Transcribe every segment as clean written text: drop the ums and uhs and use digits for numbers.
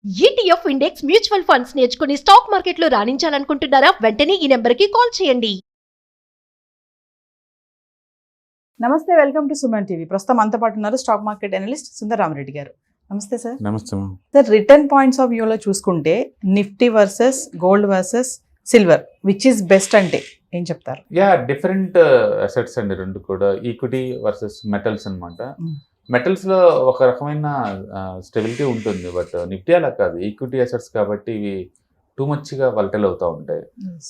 ETF index mutual funds నేర్చుకుని stock మార్కెట్లో రాణించాలనుకుంటున్నారా? వెంటనే ఈ నెంబర్కి కాల్ చేయండి. నమస్తే, వెల్కమ్ టు సుమన్ టీవీ. ప్రస్తుతం అంతా పాటు ఉన్నారు స్టాక్ మార్కెట్ అనలిస్ట్ సుందరరామరెడ్డి గారు. నమస్తే సార్. నమస్తే. సార్, రిటర్న్ పాయింట్స్ ఆఫ్ వ్యూలో చూసుకుంటే Nifty versus gold versus silver which is best అంటే ఏం చెప్తారు? డిఫరెంట్ అసెట్స్ అండి రెండు కూడా. ఈక్విటీ వర్సెస్ మెటల్స్ అనమాట. మెటల్స్ లో ఒక రకమైన స్టెబిలిటీ ఉంటుంది, బట్ నిఫ్టీ అలా కాదు. ఈక్విటీ అసెట్స్ కాబట్టి ఇవి టూ మచ్గా వల్టైల్ అవుతూ ఉంటాయి.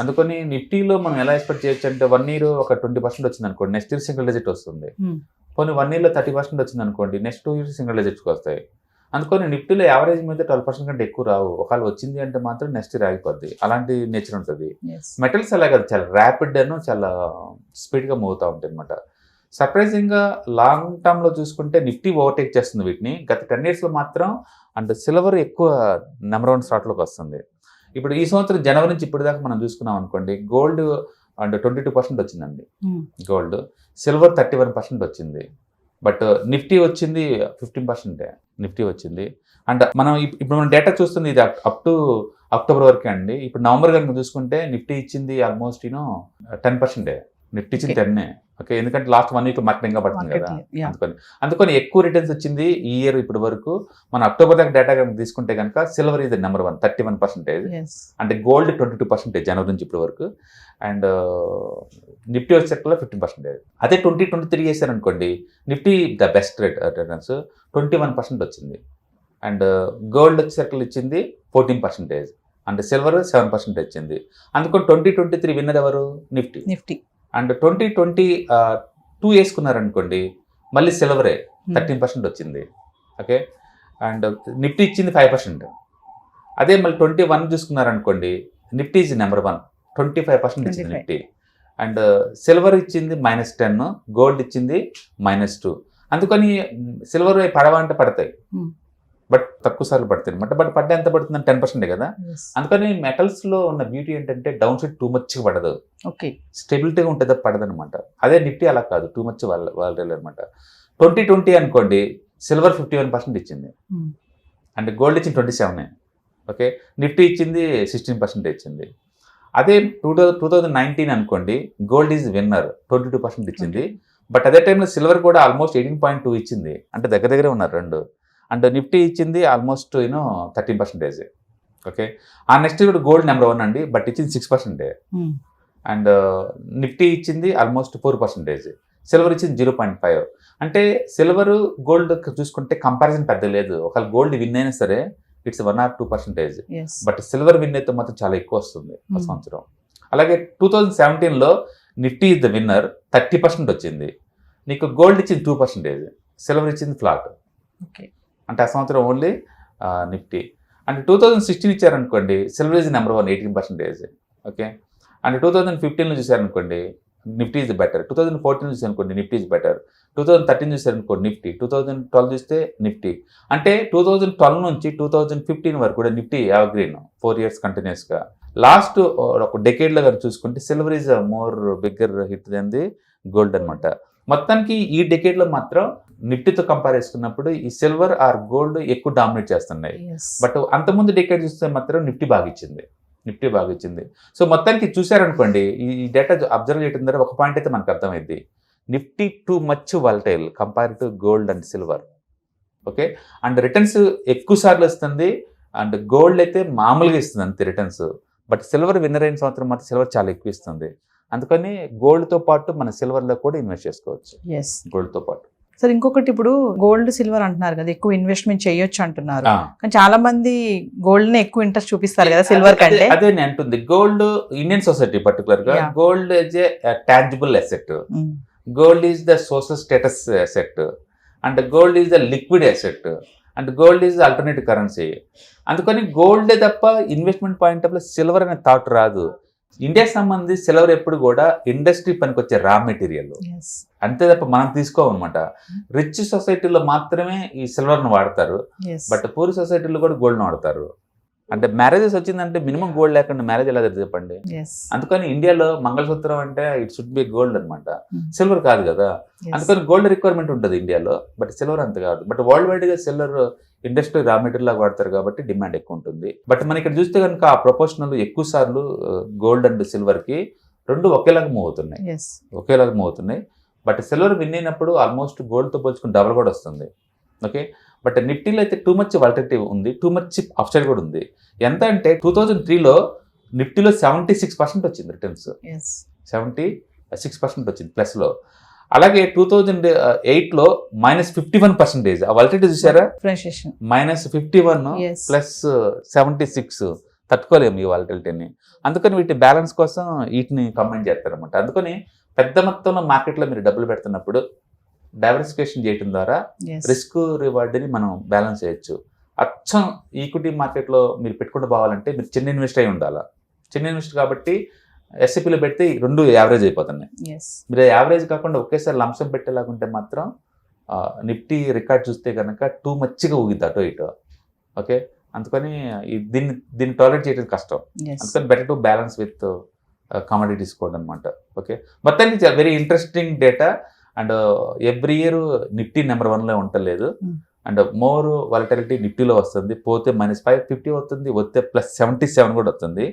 అందుకని నిఫ్టీలో మనం ఎలా ఎక్స్పెక్ట్ చేయొచ్చు అంటే 1 year ఒక 20% వచ్చింది అనుకోండి, నెక్స్ట్ ఇయర్ సింగిల్ డిజిట్ వస్తుంది. పోనీ 1 yearలో 30% వచ్చింది అనుకోండి, నెక్స్ట్ 2 years సింగిల్ డిజిట్కి వస్తాయి. అందుకని నిఫ్టీలో యావరేజ్ మీద 12% కంటే ఎక్కువ రావు. ఒకవేళ వచ్చింది అంటే మాత్రం నెక్స్ట్ ఇయర్ ఆగిపోద్ది. అలాంటి నేచర్ ఉంటుంది. మెటల్స్ అలా కాదు, చాలా ర్యాపిడ్ అను చాలా స్పీడ్గా మూవ్ అవుతూ ఉంటాయి అనమాట. సర్ప్రైజింగ్గా లాంగ్ టర్మ్లో చూసుకుంటే నిఫ్టీ ఓవర్టేక్ చేస్తుంది వీటిని. గత 10 yearsలో మాత్రం అండ్ సిల్వర్ ఎక్కువ నెంబర్ 1 స్లాట్లోకి వస్తుంది. ఇప్పుడు ఈ సంవత్సరం జనవరి నుంచి ఇప్పుడు దాకా మనం చూసుకున్నాం అనుకోండి, గోల్డ్ అండ్ 22% వచ్చిందండి గోల్డ్. సిల్వర్ 31% వచ్చింది. బట్ నిఫ్టీ వచ్చింది 15% నిఫ్టీ వచ్చింది. అండ్ మనం ఇప్పుడు మనం డేటా చూస్తుంది ఇది అప్ టు అక్టోబర్ వరకే అండి. ఇప్పుడు నవంబర్ కనుక చూసుకుంటే నిఫ్టీ ఇచ్చింది ఆల్మోస్ట్ 10%. నిఫ్టీ ఇచ్చింది 10. ఓకే, ఎందుకంటే లాస్ట్ 1 week మార్కెటింగ్ పడుతుంది కదా, అందుకని ఎక్కువ రిటర్న్స్ వచ్చింది ఈ ఇయర్ ఇప్పటి వరకు. మన అక్టోబర్ దాకా డేటా కనుక తీసుకుంటే కనుక సిల్వర్ ఇది నెంబర్ 1 31%. అంటే గోల్డ్ 22% జనవరి నుంచి ఇప్పటి వరకు. అండ్ నిఫ్టీ వచ్చేసరికి 15%. అదే 2023 చేశారనుకోండి, నిఫ్టీ ద బెస్ట్ రిటర్న్స్ 21% వచ్చింది. అండ్ గోల్డ్ వచ్చేసరికి ఇచ్చింది 14%. అండ్ సిల్వర్ 7% వచ్చింది. అందుకని 2023 విన్నర్ ఎవరు? నిఫ్టీ. అండ్ 2022 వేసుకున్నారనుకోండి, మళ్ళీ సిల్వరే 13% వచ్చింది. ఓకే, అండ్ నిఫ్టీ ఇచ్చింది 5%. అదే మళ్ళీ 21 చూసుకున్నారనుకోండి, నిఫ్టీ ఇస్ నెంబర్ 1 25% ఇచ్చింది నిఫ్టీ. అండ్ సిల్వర్ ఇచ్చింది -10, గోల్డ్ ఇచ్చింది -2. అందుకని సిల్వర్ పడవంటే పడతాయి, బట్ తక్కువ సార్లు పడతాయి అనమాట. బట్ పడ్డ ఎంత పడుతుందని 10% కదా. అందుకని మెటల్స్లో ఉన్న బ్యూటీ ఏంటంటే డౌన్ సైడ్ టూ మచ్గా పడదు, స్టెబిలిటీగా ఉంటుందో పడదనమాట. అదే నిఫ్టీ అలా కాదు, టూ మచ్ వాళ్ళు అనమాట. 2020 అనుకోండి, సిల్వర్ 51% ఇచ్చింది అండ్ గోల్డ్ ఇచ్చింది 27. ఓకే, నిఫ్టీ ఇచ్చింది 16% ఇచ్చింది. అదే 2019 అనుకోండి, గోల్డ్ ఈజ్ విన్నర్ 22% ఇచ్చింది. బట్ అదే టైంలో సిల్వర్ కూడా ఆల్మోస్ట్ 18.2 ఇచ్చింది. అంటే దగ్గరే ఉన్నారు రెండు. అండ్ నిఫ్టీ ఇచ్చింది ఆల్మోస్ట్ 13%. ఓకే, ఆ నెక్స్ట్ కూడా గోల్డ్ నెంబర్ 1 అండి, బట్ ఇచ్చింది 6%. అండ్ నిఫ్టీ ఇచ్చింది ఆల్మోస్ట్ 4%. సిల్వర్ ఇచ్చింది 0.5. అంటే సిల్వర్ గోల్డ్ చూసుకుంటే కంపారిజన్ పెద్ద లేదు. ఒకవేళ గోల్డ్ విన్ అయినా సరే it's 1 or 2%. But silver win అయితే మాత్రం చాలా ఎక్కువ వస్తుంది ఆ సంవత్సరం. అలాగే 2017లో నిఫ్టీ ఇస్ ద విన్నర్ 30% వచ్చింది. నీకు గోల్డ్ ఇచ్చింది 2%, సిల్వర్ ఇచ్చింది ఫ్లాట్. ఓకే, అంటే ఆ సంవత్సరం ఓన్లీ నిఫ్టీ. అండ్ 2016 ఇచ్చారనుకోండి, silver is number 1 18%. Okay, and 2015లో చూసారనుకోండి, నిఫ్టీ ఈజ్ బెటర్. 2014 చూసారనుకోండి, నిఫ్టీ ఈజ్ బెటర్. 2013 చూసారనుకోండి, నిఫ్టీ. 2012 చూస్తే నిఫ్టీ. అంటే 2012 నుంచి 2015 వరకు కూడా నిఫ్టీ ఎవర్గ్రీన్ 4 years కంటిన్యూస్గా. లాస్ట్ ఒక డెకేడ్లో కనుక చూసుకుంటే silver is more bigger hit than the gold అనమాట. మొత్తానికి ఈ డెకేడ్లో మాత్రం నిఫ్టీతో కంపేర్ చేసుకున్నప్పుడు ఈ సిల్వర్ ఆర్ గోల్డ్ ఎక్కువ డామినేట్ చేస్తున్నాయి. బట్ అంతకుముందు డెకేడ్ చూస్తే మాత్రం నిఫ్టీ బాగా ఇచ్చింది. సో మొత్తానికి చూసారనుకోండి, ఈ డేటా అబ్జర్వ్ చేయడం ద్వారా ఒక పాయింట్ అయితే మనకు అర్థమైంది, Nifty too much volatile compare to gold and silver. Okay, and returns ఎక్కువ సార్లు వస్తుంది. అండ్ గోల్డ్ అయితే మామూలుగా ఇస్తుంది అంతే రిటర్న్స్. బట్ సిల్వర్ విన్నర్ అయిన సంవత్సరం మాత్రం సిల్వర్ చాలా ఎక్కువ ఇస్తుంది. అందుకని గోల్డ్తో పాటు మన సిల్వర్లో కూడా ఇన్వెస్ట్ చేసుకోవచ్చు, గోల్డ్తో పాటు. సార్, ఇంకొకటి, ఇప్పుడు గోల్డ్ సిల్వర్ అంటున్నారు కదా, ఎక్కువ ఇన్వెస్ట్మెంట్ చేయొచ్చు అంటున్నారు. కానీ చాలా మంది గోల్డ్ నే ఎక్కువ ఇంట్రెస్ట్ చూపిస్తారు కదా సిల్వర్ కంటే. అదే నేను అంటుంది, గోల్డ్ ఇండియన్ సొసైటీ పర్టికులర్ గా gold is a tangible asset. Gold is the social status asset. And gold is the liquid asset. And gold is alternative currency. అందుకని గోల్డే తప్ప ఇన్వెస్ట్మెంట్ పాయింట్ ఆఫ్ సిల్వర్ అనే thought రాదు. ఇండియాకి సంబంధించి silver ఎప్పుడు కూడా industry పనికి వచ్చే రా మెటీరియల్, అంతే తప్ప మనం తీసుకోమన్నమాట. రిచ్ సొసైటీలో మాత్రమే ఈ సిల్వర్ను వాడతారు, బట్ పూర్ సొసైటీలో కూడా గోల్డ్ను వాడతారు. అంటే మ్యారేజెస్ వచ్చిందంటే మినిమం గోల్డ్ లేకుండా మ్యారేజ్ ఎలా జరుగుతుంది చెప్పండి. అందుకని ఇండియాలో మంగళసూత్రం అంటే ఇట్ షుడ్ బి గోల్డ్ అనమాట, సిల్వర్ కాదు కదా. అందుకని గోల్డ్ రిక్వైర్మెంట్ ఉంటుంది ఇండియాలో, బట్ సిల్వర్ అంత కాదు. బట్ వరల్డ్ వైడ్ గా సిల్వర్ ఇండస్ట్రీ రా మెటీరియల్ లాగా వాడతారు కాబట్టి డిమాండ్ ఎక్కువ ఉంటుంది. బట్ మనం ఇక్కడ చూస్తే కనుక ఆ ప్రపోర్షనల్ ఎక్కువ సార్లు గోల్డ్ అండ్ సిల్వర్ కి రెండు ఒకేలాగా మూవ్ అవుతున్నాయి. బట్ సిల్వర్ విన్ అయినప్పుడు ఆల్మోస్ట్ గోల్డ్తో పోల్చుకుని డబల్ కూడా వస్తుంది. ఓకే, బట్ నిఫ్టీలో అయితే టూ మచ్ వాలటిలిటీ ఉంది, టూ మచ్ అప్సైడ్ కూడా ఉంది. ఎంత అంటే 2003లో నిఫ్టీలో 76% వచ్చింది రిటర్న్స్, 76% వచ్చింది ప్లస్లో. అలాగే 2008లో -51%. ఆ వాలటిలిటీ చూసారా, -51 ప్లస్ 76, తట్టుకోలేము ఈ వాలటిలిటీని. అందుకని వీటి బ్యాలెన్స్ కోసం వీటిని కంబైన్ చేస్తారనమాట. అందుకని పెద్ద మొత్తంలో మార్కెట్లో మీరు డబ్బులు పెడుతున్నప్పుడు డైవర్సిఫికేషన్ చేయడం ద్వారా రిస్క్ రివార్డ్ని మనం బ్యాలెన్స్ చేయొచ్చు. అచ్చం ఈక్విటీ మార్కెట్లో మీరు పెట్టుకుంటూ పోవాలంటే మీరు చిన్న ఇన్వెస్ట్ అయి ఉండాలి. చిన్న ఇన్వెస్ట్ కాబట్టి ఎస్ఐపిలో పెడితే రెండు యావరేజ్ అయిపోతున్నాయి. మీరు యావరేజ్ కాకుండా ఒకేసారి లంసం పెట్టేలాగుంటే మాత్రం నిఫ్టీ రికార్డ్ చూస్తే కనుక టూ మచ్గా ఊగిద్ది అటో ఇటో. ఓకే, అందుకని దీన్ని టాలరేట్ చేయడం కష్టం. అందుకని better to balance with commodities కూడా అనమాట. ఓకే, మొత్తానికి very interesting data. And every year Nifty number 1లో ఉండలేదు. అండ్ మోర్ వాలటిలిటీ నిఫ్టీలో వస్తుంది, పోతే -550 వస్తుంది, వస్తే +77 కూడా వస్తుంది.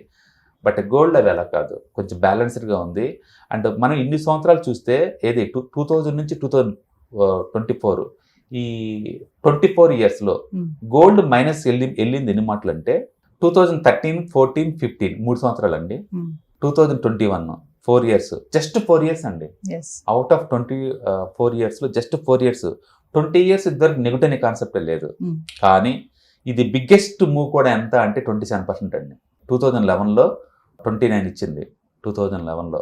బట్ గోల్డ్ అవి అలా కాదు, కొంచెం బ్యాలెన్స్డ్గా ఉంది. అండ్ మనం ఇన్ని సంవత్సరాలు చూస్తే ఏది 2000 నుంచి 2024 ఈ 24 ఇయర్స్లో గోల్డ్ మైనస్ వెళ్ళింది ఎన్ని మాటలు అంటే 2013, 14, 15 3 సంవత్సరాలు అండి. 2021 4 ఇయర్స్, జస్ట్ 4 ఇయర్స్ అండి. అవుట్ ఆఫ్ 24 ఇయర్స్లో జస్ట్ 4 ఇయర్స్. 20 ఇయర్స్ ఇద్దరు నెగటివ్ అనే కాన్సెప్టే లేదు. కానీ ఇది బిగ్గెస్ట్ మూవ్ కూడా ఎంత అంటే 27% అండి. 2011లో 29 ఇచ్చింది, 2011లో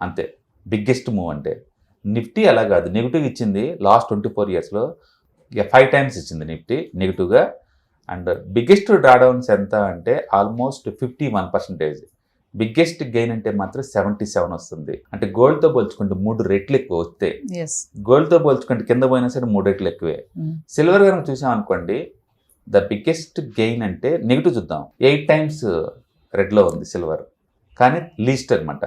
అంతే బిగ్గెస్ట్ మూవ్ అంటే. నిఫ్టీ అలా కాదు, నెగిటివ్ ఇచ్చింది లాస్ట్ 24 ఇయర్స్లో 5 times ఇచ్చింది నిఫ్టీ నెగిటివ్గా. అండ్ బిగ్గెస్ట్ డ్రాడౌన్స్ ఎంత అంటే ఆల్మోస్ట్ 51%. బిగ్గెస్ట్ గెయిన్ అంటే మాత్రం 77 వస్తుంది. అంటే గోల్డ్తో పోల్చుకుంటే 3 రెట్లు ఎక్కువ వస్తే, గోల్డ్తో పోల్చుకుంటే కింద పోయినా సరే 3 రెట్లు ఎక్కువే. సిల్వర్ కనుక చూసాం అనుకోండి, ద బిగ్గెస్ట్ గెయిన్ అంటే నెగిటివ్ చూద్దాం 8 times రెడ్లో ఉంది సిల్వర్, కానీ లీస్ట్ అనమాట.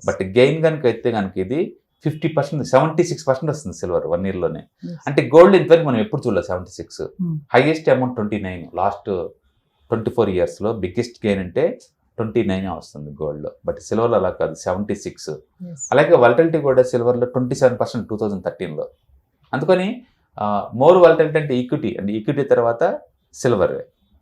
బట్ గెయిన్ కనుక అయితే కనుక ఇది 50%, 76% వస్తుంది సిల్వర్ 1 yearలోనే. అంటే గోల్డ్ ఇంతవరకు మనం ఎప్పుడు చూడలేదు 76. హైయెస్ట్ అమౌంట్ 29 లాస్ట్ 24 ఇయర్స్లో. బిగ్గెస్ట్ గెయిన్ అంటే 29 వస్తుంది గోల్డ్లో. బట్ సిల్వర్లో అలా కాదు, 76. అలాగే వాలటిలిటీ కూడా సిల్వర్లో 27% 2013లో. అందుకని మోర్ వాలటిలిటీ అంటే ఈక్విటీ, అంటే ఈక్విటీ తర్వాత సిల్వర్.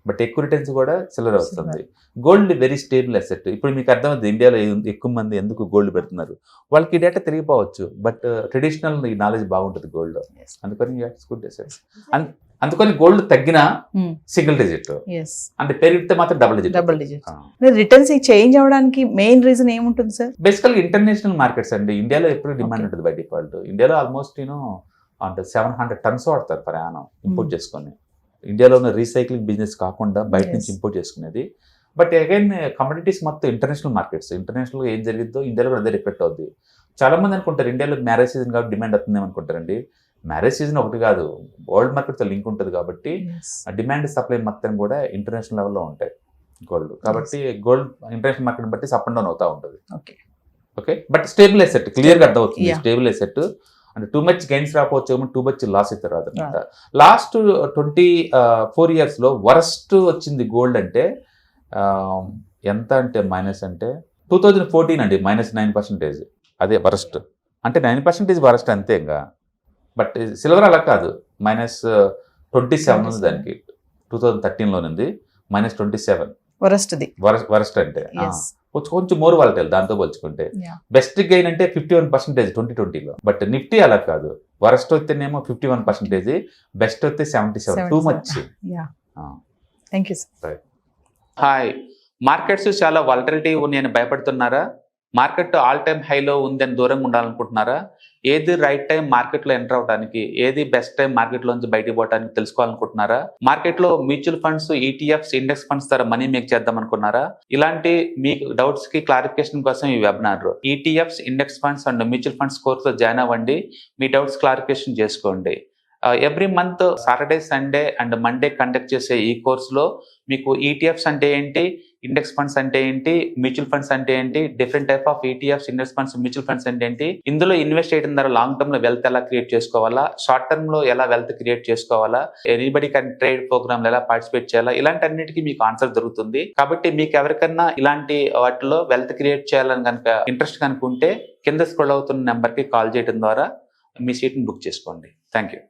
బట్ ఎక్కువ రిటర్న్స్ కూడా సిల్వర్ వస్తుంది. Gold very stable asset. ఇప్పుడు మీకు అర్థమైంది ఇండియాలో ఎక్కువ మంది ఎందుకు గోల్డ్ పెడుతున్నారు. వాళ్ళకి ఈ డేటా తిరిగిపోవచ్చు, బట్ ట్రెడిషనల్ ఈ నాలెడ్జ్ బాగుంటుంది గోల్డ్. అందుకని ఇట్స్ గుడ్ అసెట్స్. అందుకని గోల్డ్ తగ్గినా సింగిల్ డిజిట్, అంటే పెరిగితే మాత్రం డబుల్ డిజిట్. రిటర్న్స్ చేంజ్ అవడానికి మెయిన్ రీజన్ ఏముంటుంది సార్? బేసికల్ ఇంటర్నేషనల్ మార్కెట్స్ అండి. ఇండియాలో ఎప్పుడు డిమాండ్ ఉంటుంది బై డిఫాల్ట్. ఇండియాలో ఆల్మోస్ట్ అంటే 700 tons వాడతారు per annum ఇంపోర్ట్ చేసుకొని. ఇండియాలో ఉన్న రీసైక్లింగ్ బిజినెస్ కాకుండా బయట నుంచి ఇంపోర్ట్ చేసుకునేది. బట్ అగైన్ కమోడిటీస్ మొత్తం ఇంటర్నేషనల్ మార్కెట్స్. ఇంటర్నేషనల్గా ఏం జరిగిద్దో ఇండియాలో కూడా అదే రిఫ్లెక్ట్ అవుద్ది. చాలా మంది అనుకుంటారు ఇండియాలో మ్యారేజ్ సీజన్ కాబట్టి డిమాండ్ అవుతుందేమో అనుకుంటారండి. మ్యారేజ్ సీజన్ ఒకటి కాదు, వరల్డ్ మార్కెట్తో లింక్ ఉంటుంది కాబట్టి డిమాండ్ సప్లై మొత్తం కూడా ఇంటర్నేషనల్ లెవెల్లో ఉంటాయి గోల్డ్. కాబట్టి గోల్డ్ ఇంటర్నేషనల్ మార్కెట్ బట్టి అప్ అండ్ డౌన్ అవుతూ ఉంటుంది. ఓకే, బట్ స్టేబుల్ అసెట్, క్లియర్గా అర్థమవుతుంది స్టేబుల్ అసెట్. అంటే టూ మచ్ గెయిన్స్ రాకపోవచ్చు, టూ మచ్ లాస్ అయితే రాదు అనమాట. లాస్ట్ 24 ఇయర్స్లో వరస్ట్ వచ్చింది గోల్డ్ అంటే ఎంత అంటే మైనస్ అంటే 2014 అండి, -9%. అదే వరస్ట్, అంటే 9% వరస్ట్ అంతే ఇంకా. బట్ సిల్వర్ అలా కాదు, -27 ఉంది దానికి. 2013లోనింది -27 వరస్ట్ అంటే. కొంచెం మోర్ వాలటైల్ దాంతో పోల్చుకుంటే. బెస్ట్ గెయిన్ అంటే 51% 2020లో. బట్ నిఫ్టీ అలా కాదు, వరస్ట్ వస్తేనేమో 51%, బెస్ట్ వస్తే 77. Too much. హాయ్, మార్కెట్స్ చాలా వాలటిలిటీ ఉన్నాయని భయపడుతున్నారా? మార్కెట్ ఆల్ టైమ్ హైలో ఉందని దూరంగా ఉండాలనుకుంటున్నారా? ఏది రైట్ టైం మార్కెట్లో ఎంటర్ అవడానికి, ఏది బెస్ట్ టైం మార్కెట్లోంచి బయటకు పోవడానికి తెలుసుకోవాలనుకుంటున్నారా? మార్కెట్లో mutual funds, ETFs, index funds ద్వారా మనీ మేక్ చేద్దాం అనుకున్నారా? ఇలాంటి మీ డౌట్స్ కి క్లారిఫికేషన్ కోసం ఈ webinar. ETFs, index funds and mutual funds కోర్సులో జాయిన్ అవ్వండి, మీ డౌట్స్ క్లారిఫికేషన్ చేసుకోండి. Every month Saturday, Sunday and Monday conduct చేసే ఈ కోర్సులో మీకు ఈటీఎఫ్స్ అంటే ఏంటి, ఇండెక్స్ ఫండ్స్ అంటే ఏంటి, మ్యూచువల్ ఫండ్స్ అంటే ఏంటి, different type of ETFs, index funds, mutual funds అంటే ఏంటి, ఇందులో ఇన్వెస్ట్ చేయడం ద్వారా లాంగ్ టర్మ్ లో వెల్త్ ఎలా క్రియేట్ చేసుకోవాలా, షార్ట్ టర్మ్ లో ఎలా వెల్త్ క్రియేట్ చేసుకోవాలా, ఎనీబడి కెన్ ట్రేడ్ ప్రోగ్రామ్ లో ఎలా పార్టిసిపేట్ చేయాలా, ఇలాంటి అన్నిటికీ మీకు ఆన్సర్ దొరుకుతుంది. కాబట్టి మీకు ఎవరికన్నా ఇలాంటి వాటిలో వెల్త్ క్రియేట్ చేయాలని కనుక ఇంట్రెస్ట్ కనుకుంటే కింద స్క్రోల్ అవుతున్న నెంబర్ కి కాల్ చేయడం ద్వారా మీ సీట్ ని బుక్ చేసుకోండి. Thank you.